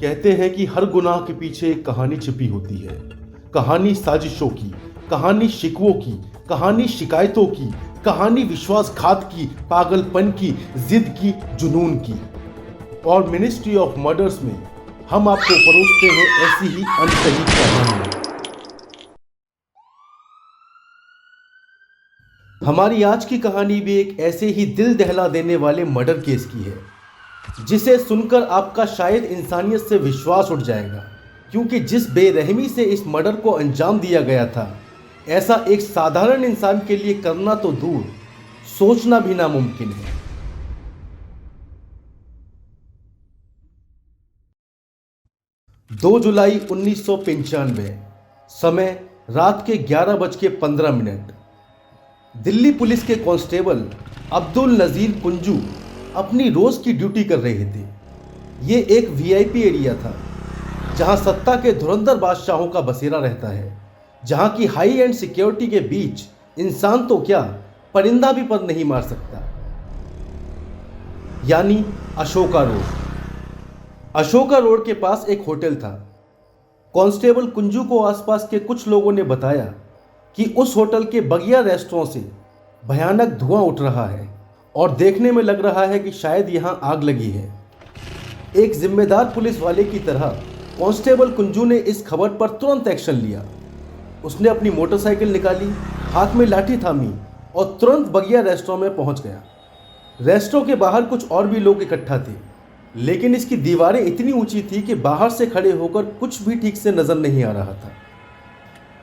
कहते हैं कि हर गुनाह के पीछे एक कहानी छिपी होती है। कहानी साजिशों की, कहानी शिकवों की, कहानी शिकायतों की, कहानी विश्वासघात की, पागलपन की, जिद की, जुनून की। और मिनिस्ट्री ऑफ मर्डर्स में हम आपको परोसते हैं ऐसी ही अनकही कहानी। हमारी आज की कहानी भी एक ऐसे ही दिल दहला देने वाले मर्डर केस की है, जिसे सुनकर आपका शायद इंसानियत से विश्वास उठ जाएगा। क्योंकि जिस बेरहमी से इस मर्डर को अंजाम दिया गया था, ऐसा एक साधारण इंसान के लिए करना तो दूर, सोचना भी नामुमकिन है। 2 जुलाई 1995, समय रात के 11:15। दिल्ली पुलिस के कांस्टेबल अब्दुल नज़ीर कुंजू अपनी रोज की ड्यूटी कर रहे थे। ये एक वीआईपी एरिया था, जहां सत्ता के धुरंधर बादशाहों का बसेरा रहता है, जहां की हाई एंड सिक्योरिटी के बीच इंसान तो क्या, परिंदा भी पर नहीं मार सकता। यानी अशोका रोड। अशोका रोड के पास एक होटल था। कांस्टेबल कुंजू को आसपास के कुछ लोगों ने बताया कि उस होटल के बगिया रेस्टोरेंट से भयानक धुआं उठ रहा है और देखने में लग रहा है कि शायद यहां आग लगी है। एक जिम्मेदार पुलिस वाले की तरह कांस्टेबल कुंजू ने इस खबर पर तुरंत एक्शन लिया। उसने अपनी मोटरसाइकिल निकाली, हाथ में लाठी थामी और तुरंत बगिया रेस्टोरेंट में पहुंच गया। रेस्टोरेंट के बाहर कुछ और भी लोग इकट्ठा थे, लेकिन इसकी दीवारें इतनी ऊंची थी कि बाहर से खड़े होकर कुछ भी ठीक से नजर नहीं आ रहा था।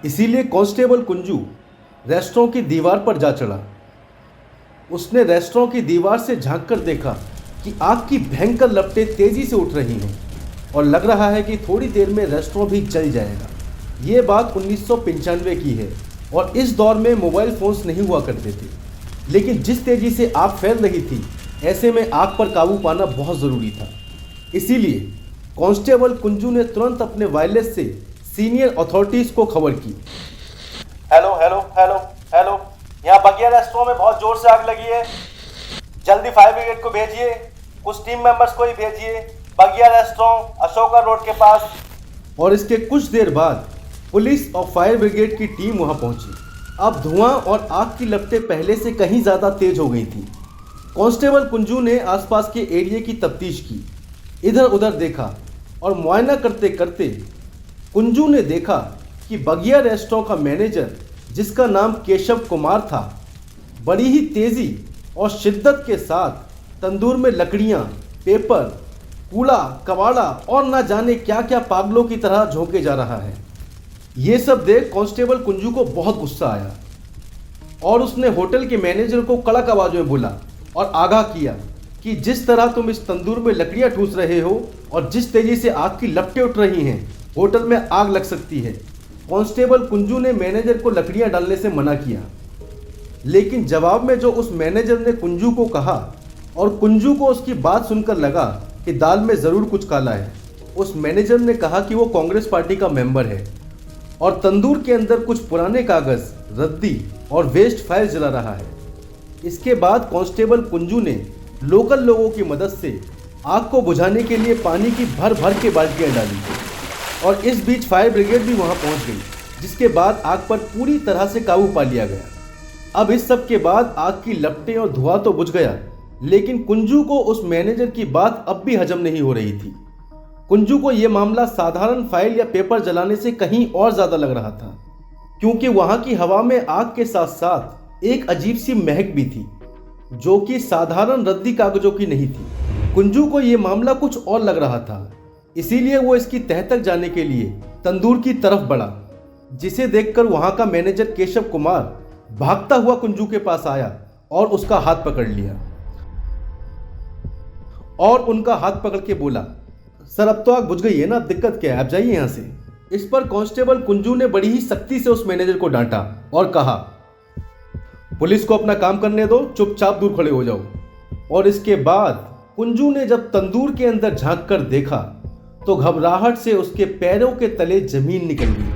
इसीलिए कांस्टेबल कुंजू रेस्टोरेंट की दीवार पर जा चढ़ा। उसने रेस्टोरेंट की दीवार से झांककर देखा कि आग की भयंकर लपटें तेजी से उठ रही हैं और लग रहा है कि थोड़ी देर में रेस्टोरेंट भी जल जाएगा। ये बात 1995 की है और इस दौर में मोबाइल फोन्स नहीं हुआ करते थे, लेकिन जिस तेजी से आग फैल रही थी, ऐसे में आग पर काबू पाना बहुत ज़रूरी था। इसीलिए कांस्टेबल कुंजू ने तुरंत अपने वायरलेस से सीनियर अथॉरिटीज़ को खबर की। हेलो हेलो हेलो हेलो, यहाँ बगिया रेस्टोरेंट में बहुत जोर से आग लगी है। जल्दी फायर ब्रिगेड को भेजिए, कुछ टीम मेंबर्स को ही भेजिए, बगिया रेस्टोरेंट अशोका रोड के पास। और इसके कुछ देर बाद पुलिस और फायर ब्रिगेड की टीम वहां पहुंची। अब धुआं और आग की लपटें पहले से कहीं ज़्यादा तेज हो गई थी। कांस्टेबल कुंजू ने आसपास के एरिया की तफ्तीश की, इधर उधर देखा और मुआयना करते करते कुंजू ने देखा कि बगिया रेस्टोरेंट का मैनेजर, जिसका नाम केशव कुमार था, बड़ी ही तेज़ी और शिद्दत के साथ तंदूर में लकड़ियां, पेपर, कूड़ा, कबाड़ा और ना जाने क्या क्या पागलों की तरह झोंके जा रहा है। ये सब देख कांस्टेबल कुंजू को बहुत गुस्सा आया और उसने होटल के मैनेजर को कड़क आवाज में बोला और आगाह किया कि जिस तरह तुम इस तंदूर में लकड़ियां ठूस रहे हो और जिस तेजी से आग की लपटें उठ रही हैं, होटल में आग लग सकती है। कांस्टेबल कुंजू ने मैनेजर को लकड़ियां डालने से मना किया, लेकिन जवाब में जो उस मैनेजर ने कुंजू को कहा और कुंजू को उसकी बात सुनकर लगा कि दाल में ज़रूर कुछ काला है। उस मैनेजर ने कहा कि वो कांग्रेस पार्टी का मेंबर है और तंदूर के अंदर कुछ पुराने कागज़, रद्दी और वेस्ट फाइल जला रहा है। इसके बाद कांस्टेबल कुंजू ने लोकल लोगों की मदद से आग को बुझाने के लिए पानी की भर भर के बाल्टियाँ डाली और इस बीच फायर ब्रिगेड भी वहां पहुंच गई, जिसके बाद आग पर पूरी तरह से काबू पा लिया गया। अब इस सब के बाद आग की लपटें और धुआं तो बुझ गया, लेकिन कुंजू को उस मैनेजर की बात अब भी हजम नहीं हो रही थी। कुंजू को यह मामला साधारण फाइल या पेपर जलाने से कहीं और ज़्यादा लग रहा था, क्योंकि वहां की हवा में आग के साथ साथ एक अजीब सी महक भी थी, जो कि साधारण रद्दी कागजों की नहीं थी। कुंजू को यह मामला कुछ और लग रहा था, इसीलिए वो इसकी तह तक जाने के लिए तंदूर की तरफ बढ़ा, जिसे देखकर वहां का मैनेजर केशव कुमार भागता हुआ कुंजू के पास आया और उसका हाथ पकड़ लिया और उनका हाथ पकड़ के बोला, सर अब तो आग बुझ गई है ना, अब दिक्कत क्या है, आप जाइए यहाँ से। इस पर कांस्टेबल कुंजू ने बड़ी ही सख्ती से उस मैनेजर को डांटा और कहा, पुलिस को अपना काम करने दो, चुपचाप दूर खड़े हो जाओ। और इसके बाद कुंजू ने जब तंदूर के अंदर झांक कर देखा तो घबराहट से उसके पैरों के तले जमीन निकल गई।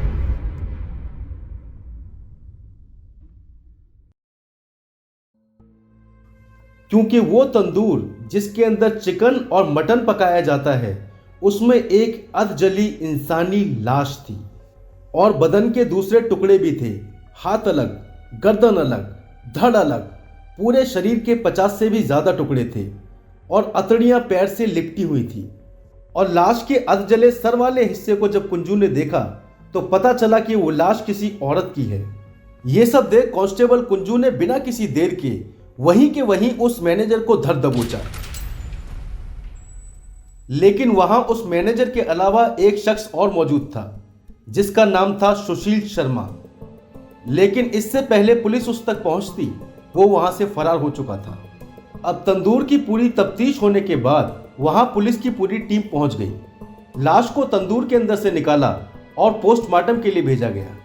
क्योंकि वो तंदूर जिसके अंदर चिकन और मटन पकाया जाता है, उसमें एक अधजली इंसानी लाश थी और बदन के दूसरे टुकड़े भी थे। हाथ अलग, गर्दन अलग, धड़ अलग, पूरे शरीर के 50 से भी ज्यादा टुकड़े थे और अतड़ियां पैर से लिपटी हुई थी। और लाश के अधजले सर वाले हिस्से को जब कुंजू ने देखा तो पता चला कि वो लाश किसी औरत की है। ये सब देख कांस्टेबल कुंजू ने बिना किसी देर के वहीं के वहीं उस मैनेजर को धर दबोचा। लेकिन वहां उस मैनेजर के अलावा एक शख्स और मौजूद था जिसका नाम था सुशील शर्मा। लेकिन इससे पहले पुलिस उस तक पहुंचती वो वहां से फरार हो चुका था। अब तंदूर की पूरी तफ्तीश होने के बाद वहां पुलिस की पूरी टीम पहुंच गई। लाश को तंदूर के अंदर से निकाला और पोस्टमार्टम के लिए भेजा गया।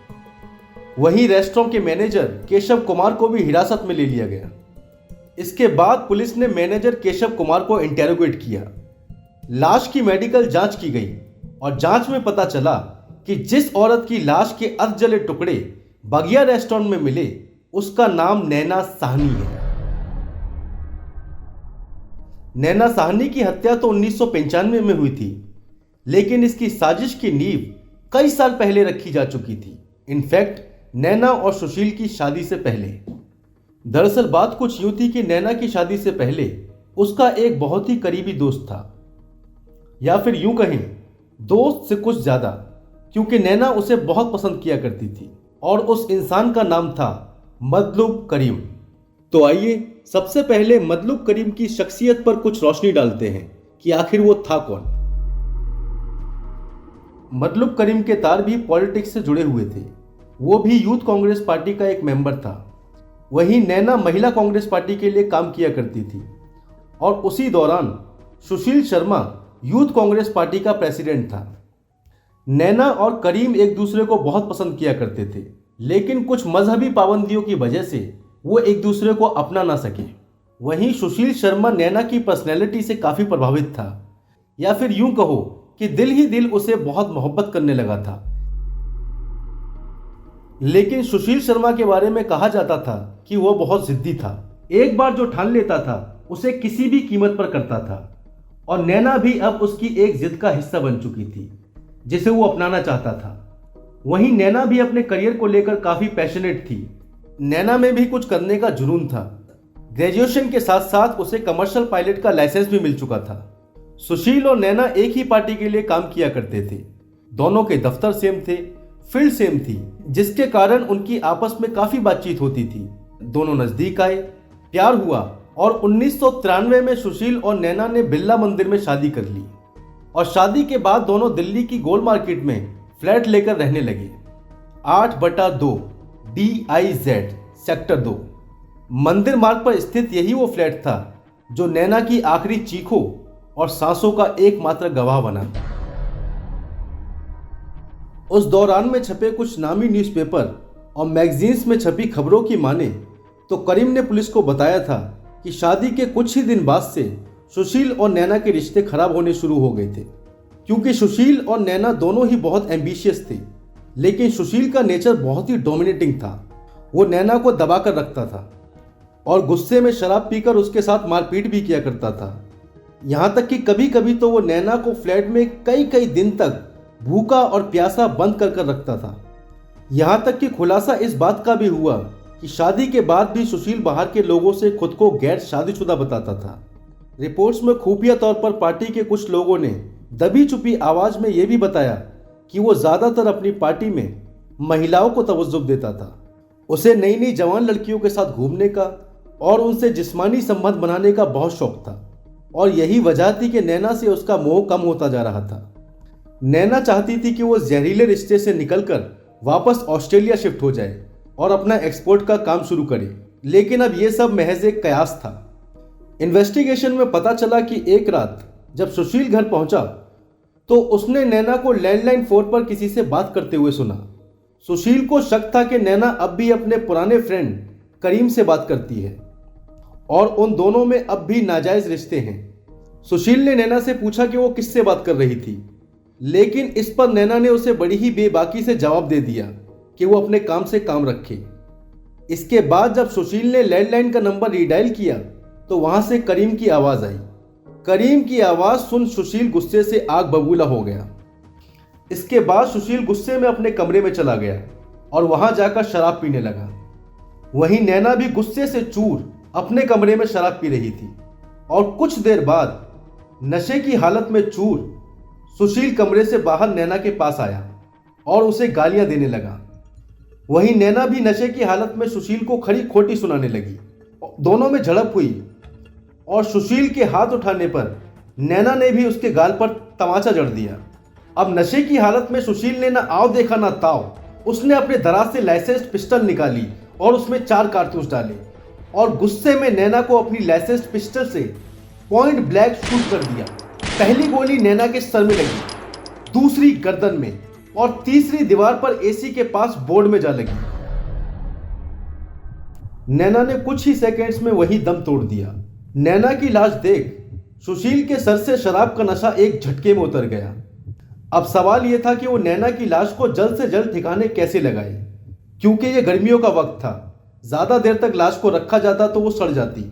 वहीं रेस्टोरेंट के मैनेजर केशव कुमार को भी हिरासत में ले लिया गया। इसके बाद पुलिस ने मैनेजर केशव कुमार को इंटेरोगेट किया। लाश की मेडिकल जांच की गई और जांच में पता चला कि जिस औरत की लाश के अधजले टुकड़े बगिया रेस्टोरेंट में मिले उसका नाम नैना साहनी है। नैना साहनी की हत्या तो 1995 में हुई थी, लेकिन इसकी साजिश की नींव कई साल पहले रखी जा चुकी थी। इनफैक्ट नैना और सुशील की शादी से पहले। दरअसल बात कुछ यूं थी कि नैना की शादी से पहले उसका एक बहुत ही करीबी दोस्त था, या फिर यूं कहें दोस्त से कुछ ज्यादा, क्योंकि नैना उसे बहुत पसंद किया करती थी और उस इंसान का नाम था मतलूब करीम। तो आइए सबसे पहले मतलूब करीम की शख्सियत पर कुछ रोशनी डालते हैं कि आखिर वो था कौन। मतलूब करीम के तार भी पॉलिटिक्स से जुड़े हुए थे। वो भी यूथ कांग्रेस पार्टी का एक मेंबर था। वहीं नैना महिला कांग्रेस पार्टी के लिए काम किया करती थी और उसी दौरान सुशील शर्मा यूथ कांग्रेस पार्टी का प्रेसिडेंट था। नैना और करीम एक दूसरे को बहुत पसंद किया करते थे, लेकिन कुछ मजहबी पाबंदियों की वजह से वो एक दूसरे को अपना ना सके। वहीं सुशील शर्मा नैना की पर्सनैलिटी से काफ़ी प्रभावित था, या फिर यूं कहो कि दिल ही दिल उसे बहुत मोहब्बत करने लगा था। लेकिन सुशील शर्मा के बारे में कहा जाता था कि वो बहुत जिद्दी था। एक बार जो ठान लेता था उसे किसी भी कीमत पर करता था और नैना भी अब उसकी एक जिद का हिस्सा बन चुकी थी जिसे वो अपनाना चाहता था। वहीं नैना भी अपने करियर को लेकर काफ़ी पैशनेट थी। नैना में भी कुछ करने का जुनून था। ग्रेजुएशन के साथ साथ उसे कमर्शियल पायलट का लाइसेंस भी मिल चुका था। सुशील और नैना एक ही पार्टी के लिए काम किया करते थे। दोनों के दफ्तर सेम थे, फील्ड सेम थी, जिसके कारण उनकी आपस में काफ़ी बातचीत होती थी। दोनों नज़दीक आए, प्यार हुआ और 1993 में सुशील और नैना ने बिरला मंदिर में शादी कर ली और शादी के बाद दोनों दिल्ली की गोल मार्केट में फ्लैट लेकर रहने लगे। 8/2 DIZ सेक्टर 2 मंदिर मार्ग पर स्थित यही वो फ्लैट था जो नैना की आखिरी चीखों और सांसों का एकमात्र गवाह बना। उस दौरान में छपे कुछ नामी न्यूज़पेपर और मैगजीन्स में छपी खबरों की माने तो करीम ने पुलिस को बताया था कि शादी के कुछ ही दिन बाद से सुशील और नैना के रिश्ते खराब होने शुरू हो गए थे, क्योंकि सुशील और नैना दोनों ही बहुत एम्बिशियस थे। लेकिन सुशील का नेचर बहुत ही डोमिनेटिंग था। वो नैना को दबा कर रखता था और गुस्से में शराब पीकर उसके साथ मारपीट भी किया करता था। यहाँ तक कि कभी कभी तो वो नैना को फ्लैट में कई कई दिन तक भूखा और प्यासा बंद कर रखता था। यहाँ तक कि खुलासा इस बात का भी हुआ कि शादी के बाद भी सुशील बाहर के लोगों से खुद को गैर शादीशुदा बताता था। रिपोर्ट्स में खुफिया तौर पर पार्टी के कुछ लोगों ने दबी छुपी आवाज में यह भी बताया कि वो ज़्यादातर अपनी पार्टी में महिलाओं को तवज्जो देता था। उसे नई नई जवान लड़कियों के साथ घूमने का और उनसे जिस्मानी संबंध बनाने का बहुत शौक था और यही वजह थी कि नैना से उसका मोह कम होता जा रहा था। नैना चाहती थी कि वो जहरीले रिश्ते से निकलकर वापस ऑस्ट्रेलिया शिफ्ट हो जाए और अपना एक्सपोर्ट का काम शुरू करे, लेकिन अब यह सब महज एक कयास था। इन्वेस्टिगेशन में पता चला कि एक रात जब सुशील घर पहुंचा तो उसने नैना को लैंडलाइन फोन पर किसी से बात करते हुए सुना। सुशील को शक था कि नैना अब भी अपने पुराने फ्रेंड करीम से बात करती है और उन दोनों में अब भी नाजायज रिश्ते हैं। सुशील ने नैना से पूछा कि वो किससे बात कर रही थी, लेकिन इस पर नैना ने उसे बड़ी ही बेबाकी से जवाब दे दिया कि वो अपने काम से काम रखे। इसके बाद जब सुशील ने लैंडलाइन का नंबर रीडायल किया तो वहां से करीम की आवाज आई करीम की आवाज़ सुन सुशील गुस्से से आग बबूला हो गया। इसके बाद सुशील गुस्से में अपने कमरे में चला गया और वहां जाकर शराब पीने लगा। वहीं नैना भी गुस्से से चूर अपने कमरे में शराब पी रही थी और कुछ देर बाद नशे की हालत में चूर सुशील कमरे से बाहर नैना के पास आया और उसे गालियां देने लगा। वहीं नैना भी नशे की हालत में सुशील को खरी खोटी सुनाने लगी। दोनों में झड़प हुई और सुशील के हाथ उठाने पर नैना ने भी उसके गाल पर तमाचा जड़ दिया। अब नशे की हालत में सुशील ने ना आव देखा ना ताव, उसने अपने दराज से लाइसेंस्ड पिस्टल निकाली और उसमें 4 कारतूस डाले और गुस्से में नैना को अपनी लाइसेंस्ड पिस्टल से पॉइंट ब्लैंक शूट कर दिया। पहली गोली नैना के सर में लगी, दूसरी गर्दन में और तीसरी दीवार पर एसी के पास बोर्ड में जा लगी। नैना ने कुछ ही सेकंड्स में वही दम तोड़ दिया। नैना की लाश देख सुशील के सर से शराब का नशा एक झटके में उतर गया। अब सवाल यह था कि वो नैना की लाश को जल्द से जल्द ठिकाने कैसे लगाए, क्योंकि यह गर्मियों का वक्त था। ज़्यादा देर तक लाश को रखा जाता तो वो सड़ जाती।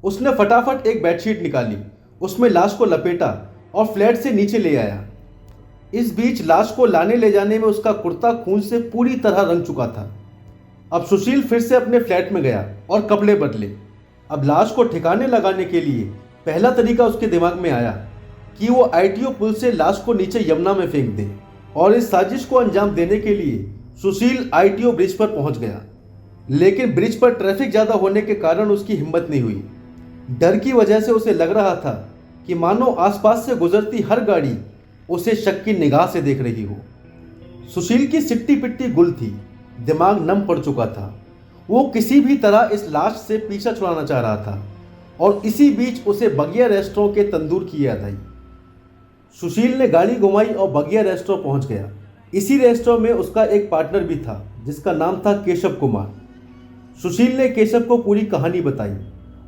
उसने फटाफट एक बेडशीट निकाली, उसमें लाश को लपेटा और फ्लैट से नीचे ले आया। इस बीच लाश को लाने ले जाने में उसका कुर्ता खून से पूरी तरह रंग चुका था। अब सुशील फिर से अपने फ्लैट में गया और कपड़े बदले। अब लाश को ठिकाने लगाने के लिए पहला तरीका उसके दिमाग में आया कि वो आईटीओ पुल से लाश को नीचे यमुना में फेंक दे, और इस साजिश को अंजाम देने के लिए सुशील आईटीओ ब्रिज पर पहुंच गया। लेकिन ब्रिज पर ट्रैफिक ज़्यादा होने के कारण उसकी हिम्मत नहीं हुई। डर की वजह से उसे लग रहा था कि मानो आसपास से गुजरती हर गाड़ी उसे शक की निगाह से देख रही हो। सुशील की सिट्टी पिट्टी गुल थी, दिमाग नम पड़ चुका था। वो किसी भी तरह इस लाश से पीछा छुड़ाना चाह रहा था और इसी बीच उसे बगिया रेस्टोरेंट के तंदूर की याद आई। सुशील ने गाड़ी घुमाई और बगिया रेस्टोरेंट पहुंच गया। इसी रेस्टोरेंट में उसका एक पार्टनर भी था जिसका नाम था केशव कुमार। सुशील ने केशव को पूरी कहानी बताई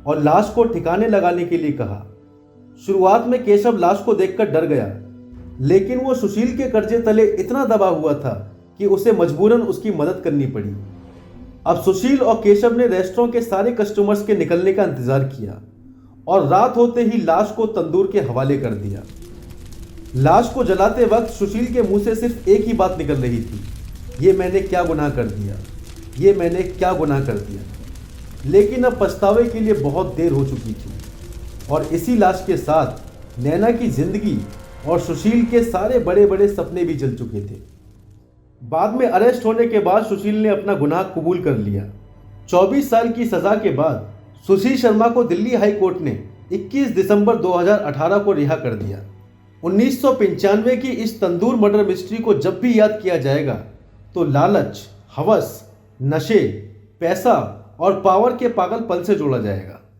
और लाश को ठिकाने लगाने के लिए कहा। शुरुआत में केशव लाश को देखकर डर गया, लेकिन वो सुशील के कर्जे तले इतना दबा हुआ था कि उसे मजबूरन उसकी मदद करनी पड़ी। अब सुशील और केशव ने रेस्टोरेंट के सारे कस्टमर्स के निकलने का इंतजार किया और रात होते ही लाश को तंदूर के हवाले कर दिया। लाश को जलाते वक्त सुशील के मुंह से सिर्फ एक ही बात निकल रही थी, ये मैंने क्या गुनाह कर दिया, ये मैंने क्या गुनाह कर दिया। लेकिन अब पछतावे के लिए बहुत देर हो चुकी थी और इसी लाश के साथ नैना की जिंदगी और सुशील के सारे बड़े बड़े सपने भी जल चुके थे। बाद में अरेस्ट होने के बाद सुशील ने अपना गुनाह कबूल कर लिया। 24 साल की सजा के बाद सुशील शर्मा को दिल्ली हाई कोर्ट ने 21 दिसंबर 2018 को रिहा कर दिया। 1995 की इस तंदूर मर्डर मिस्ट्री को जब भी याद किया जाएगा तो लालच, हवस, नशे, पैसा और पावर के पागलपन से जोड़ा जाएगा।